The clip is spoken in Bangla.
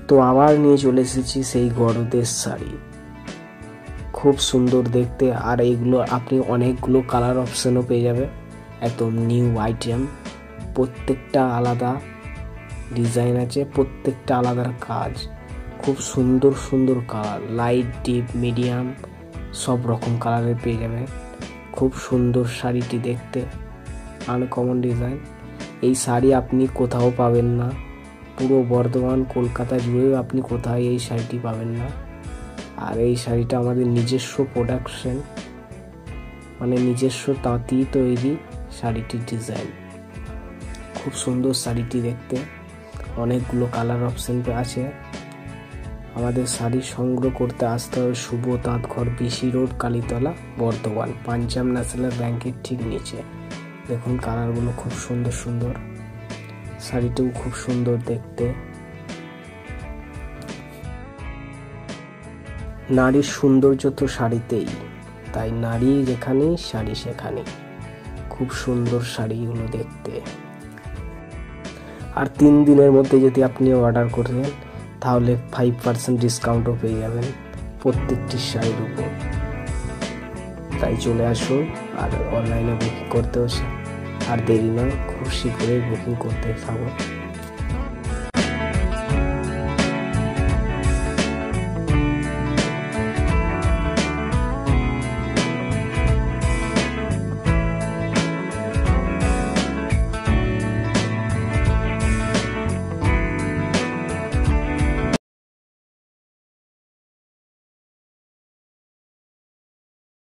তো আবার নিয়ে চলে এসেছি সেই গরদের শাড়ি, খুব সুন্দর দেখতে। আর এইগুলো আপনি অনেকগুলো কালার অপশানও পেয়ে যাবে, একদম নিউ আইটেম। প্রত্যেকটা আলাদা ডিজাইন আছে, প্রত্যেকটা আলাদা কাজ, খুব সুন্দর সুন্দর কালার, লাইট ডিপ মিডিয়াম সব রকম কালারের পেয়ে যাবে। খুব সুন্দর শাড়িটি দেখতে, আনকমন ডিজাইন। এই শাড়ি আপনি কোথাও পাবেন না, পুরো বর্ধমান কলকাতা জুড়েও আপনি কোথাও এই শাড়িটি পাবেন না। আর এই শাড়িটা আমাদের নিজস্ব প্রোডাকশন, মানে নিজস্ব তাঁতি তৈরি শাড়িটির ডিজাইন। খুব সুন্দর শাড়িটি দেখতে, অনেকগুলো কালার অপশন আছে। আমাদের শাড়ি সংগ্রহ করতে আসতে হবে শুভ তাঁত Ghar, BC road, Kalitala, Bardhaman, Punjab national ব্যাংকের ঠিক নিচে। দেখুন কালারগুলো খুব সুন্দর সুন্দর, শাড়িটিও খুব সুন্দর দেখতে। নারীর সৌন্দর্য তো শাড়িতেই, তাই নারী যেখানে শাড়ি সেখানে। খুব সুন্দর শাড়িগুলো দেখতে। আর 3 দিনের মধ্যে যদি আপনি অর্ডার করেন তাহলে 5% ডিসকাউন্টও পেয়ে যাবেন প্রত্যেকটি শাড়ির উপর। তাই চলে আসুন আর অনলাইনে বুকিং করতে আর দেরি না, খুব শীঘ্রই বুকিং করতে থাকুন।